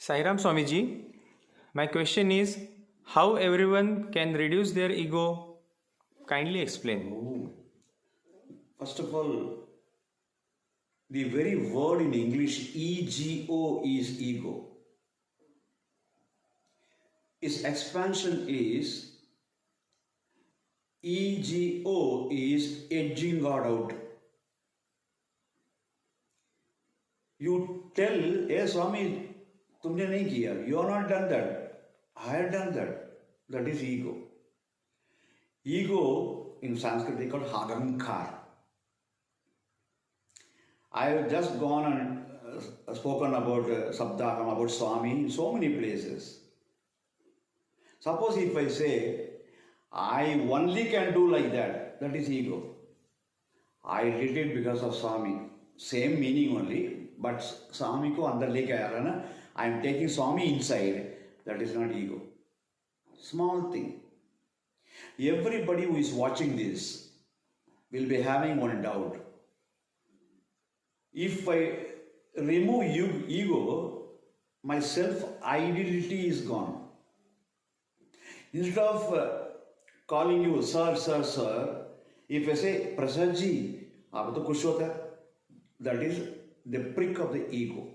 Sairam Swamiji, my question is how everyone can reduce their ego? Kindly explain. First of all, the very word in English, ego, is ego. Its expansion is ego is edging God out. You tell, hey Swami, तुमने नहीं किया, you have not done that. I have done that. That is ego. Ego in Sanskrit they call hagankar. I have just gone and spoken about Sabdaham, about Swami in so many places. Suppose if I say, I only can do like that, that is ego. I did it because of Swami. Same meaning only, but Swami ko andar leke aaya na. I am taking Swami inside, that is not ego. Small thing. Everybody who is watching this will be having one doubt. If I remove ego, my self-identity is gone. Instead of calling you sir, sir, sir, if I say Prasad ji, aap to kush hota hai, that is the prick of the ego.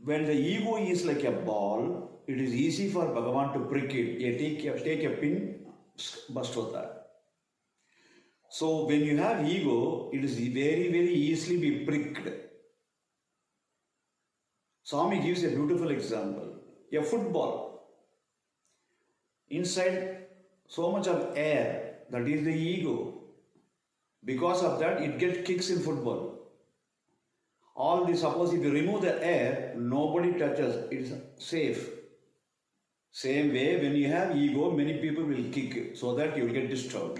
When the ego is like a ball, it is easy for Bhagavan to prick it. Take a pin, bust hota hai. So when you have ego, it is very, very easily be pricked. Swami gives a beautiful example. A football. Inside so much of air, that is the ego. Because of that, it gets kicks in football. All this, suppose if you remove the air, nobody touches, it is safe. Same way, when you have ego, many people will kick you so that you will get disturbed.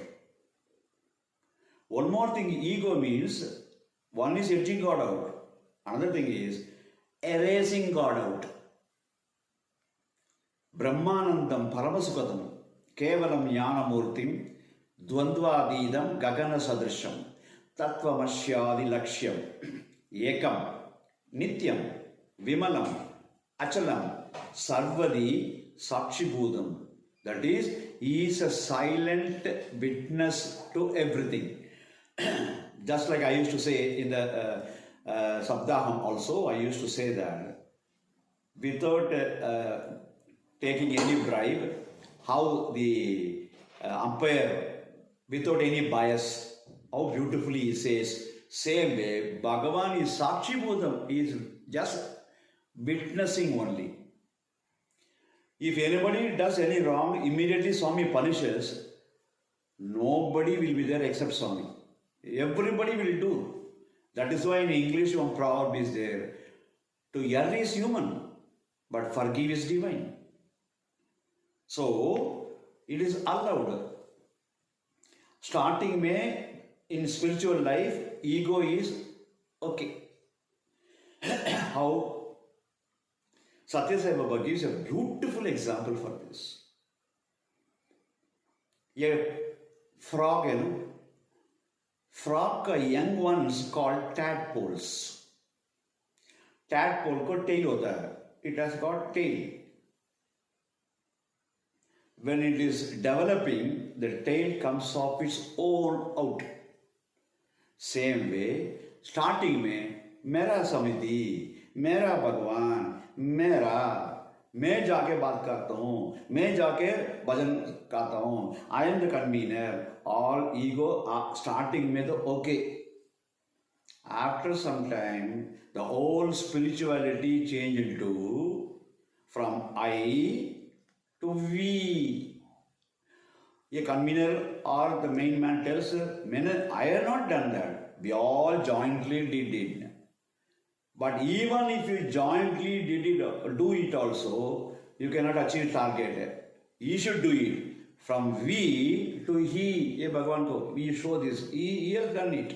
One more thing, ego means, one is edging God out. Another thing is erasing God out. Brahmanandam Paramasukadam Kevalam Yanamurtim Dvandvadidam Gagana Sadrisham Tattvamasyadi Lakshyam Ekam Nityam Vimalam Achalam Sarvadi Sakshibhudam. That is, he is a silent witness to everything. Just like I used to say in the Sabdaham also, I used to say that without taking any bribe, how the umpire, without any bias, how beautifully he says, same way, Bhagavan is Sakshi Bhudam, he is just witnessing only. If anybody does any wrong, immediately Swami punishes, nobody will be there except Swami. Everybody will do. That is why in English one proverb is there, to err is human, but forgive is divine. So, it is allowed. Starting May, in spiritual life, ego is okay. How? Satya Sai Baba gives a beautiful example for this. A frog, young ones called tadpoles. Tadpole ko tail hota hai. It has got tail. When it is developing, the tail comes off its own out. Same way, starting में मेरा समिति, मेरा भगवान, मैं जाके बात करता हूँ, मैं जाके भजन गाता हूँ, I am the convener. All ego starting में तो okay. After some time, the whole spirituality changed into from I to we. A convener or the main man tells, I have not done that. We all jointly did it. But even if you jointly do it also, you cannot achieve target. He should do it. From we to he. Ye Bhagavan ko, we show this. He has done it.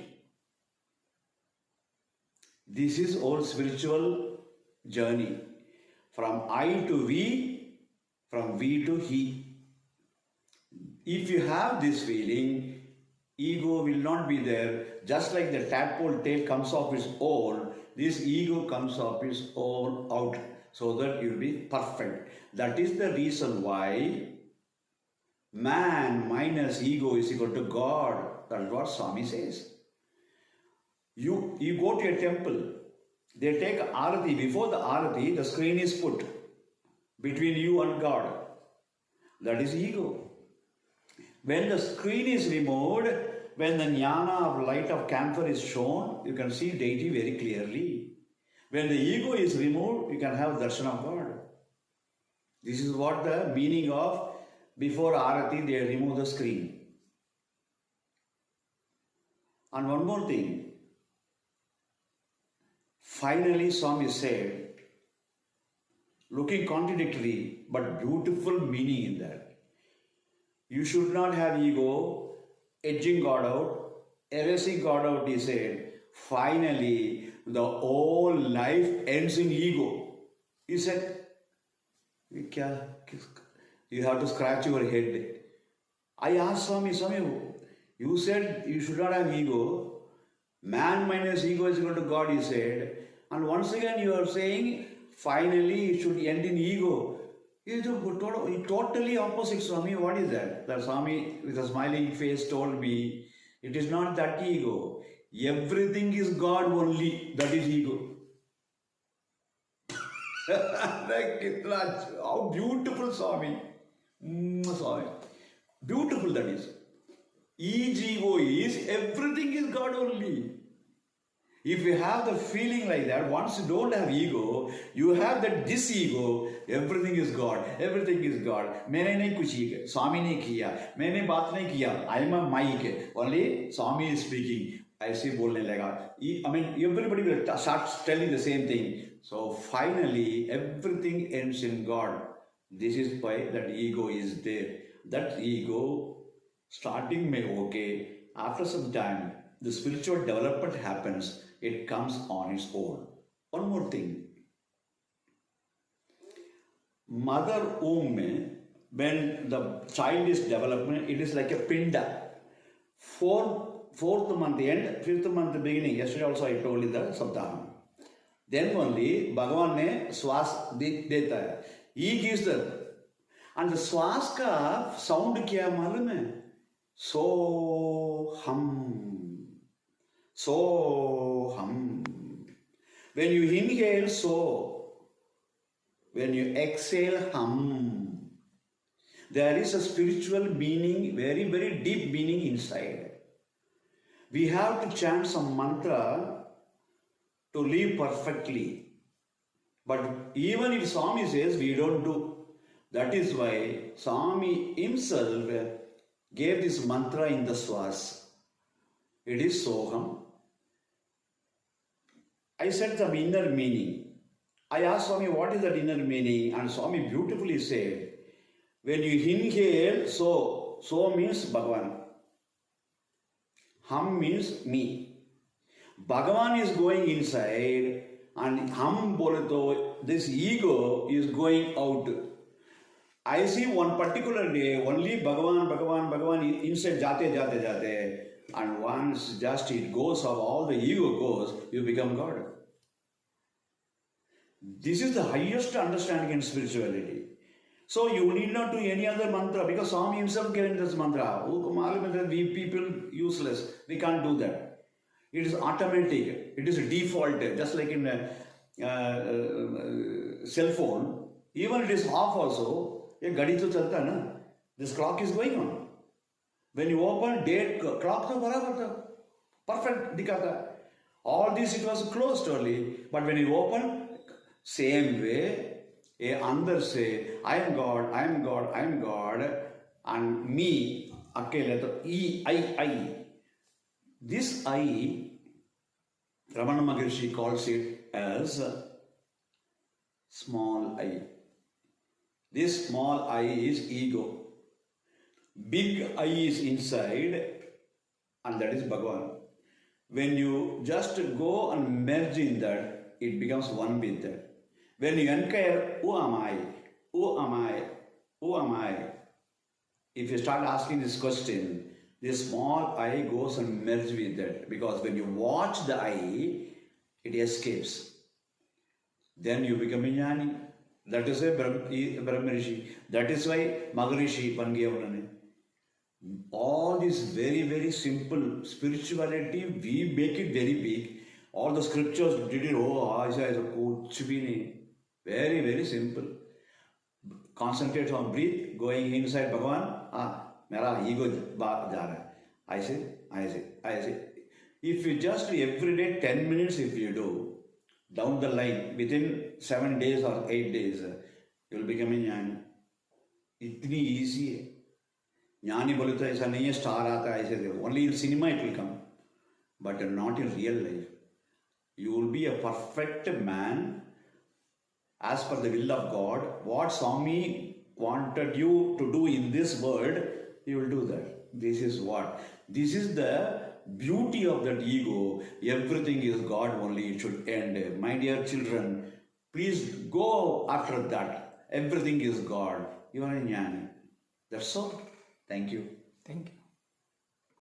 This is all spiritual journey. From I to we, from we to he. If you have this feeling, ego will not be there. Just like the tadpole tail comes off its own, this ego comes of its own out so that you will be perfect. That is the reason why man minus ego is equal to God. That is what Swami says. You go to a temple, they take arati. Before the arati, the screen is put between you and God. That is ego. When the screen is removed, when the jnana of light of camphor is shown, you can see deity very clearly. When the ego is removed, you can have darshan of God. This is what the meaning of before arati they remove the screen. And one more thing. Finally, Swami said, looking contradictory but beautiful meaning in that. You should not have ego, edging God out, erasing God out, he said. Finally, the whole life ends in ego. He said, you have to scratch your head. I asked Swami, you said you should not have ego. Man minus ego is equal to God, he said. And once again you are saying, finally it should end in ego. It is totally opposite, Swami. What is that? The Swami with a smiling face told me, it is not that ego. Everything is God only. That is ego. How beautiful, Swami. Swami. Beautiful that is. Ego is everything is God only. If you have the feeling like that, once you don't have ego, you have that dis-ego, everything is God, everything is God. मैंने नहीं कुछ किया, Swami ने किया, मैंने बात नहीं किया, I am a mic, only Swami is speaking, ऐसे बोलने लगा. I mean, everybody will start telling the same thing. So finally, everything ends in God. This is why that ego is there. That ego, starting may okay, after some time, the spiritual development happens, it comes on its own. One more thing. Mother womb, when the child is developing, it is like a pinda. Fourth month end, fifth month beginning. Yesterday also I told you the Saptaham. Then only Bhagavan ne swas deta hai. He gives the, and the swas ka sound kya malum hai? So hum. When you inhale, so. When you exhale, hum. There is a spiritual meaning, very, very deep meaning inside. We have to chant some mantra to live perfectly. But even if Swami says we don't do, that is why Swami himself gave this mantra in the swas. It is Soham. I said the inner meaning. I asked Swami, what is that inner meaning? And Swami beautifully said, when you inhale, so means Bhagavan. Hum means me. Bhagavan is going inside and hum boleto, this ego is going out. I see one particular day, only Bhagavan inside jate. And once just it goes off, all the ego goes, you become God. This is the highest understanding in spirituality. So you need not do any other mantra because Swami himself gave this mantra. We people useless. We can't do that. It is automatic. It is default. Just like in a cell phone. Even it is off also. This clock is going on. When you open date clock, perfect dikhata. All this it was closed early, but when you open, same way, andar say, I am God, and me, akele, I. This I, Ramana Maharishi calls it as small I. This small I is ego. Big I is inside, and that is Bhagavan. When you just go and merge in that, it becomes one with that. When you inquire, who am I? Who am I? Who am I? If you start asking this question, this small I goes and merges with that. Because when you watch the I, It escapes. Then you become a jnani. That is why Brahma Rishi. That is why Maharishi Pangiyavana. All this very, very simple spirituality, we make it very big. All the scriptures did it, very, very simple. Concentrate on breathe, going inside Bhagavan, mera ego ja raha hai. I say. If you just every day 10 minutes if you do, down the line, within 7 days or 8 days, you will become a jnani. इतनी easy है. ज्ञानी बोले तो ऐसा नहीं है star आता है ऐसे. Only in cinema it will come, but not in real life. You will be a perfect man as per the will of God. What Swami wanted you to do in this world, you will do that. This is what? This is the beauty of that ego. Everything is God only, it should end. My dear children, please go after that. Everything is God. You are a jnani. That's all. Thank you. Thank you.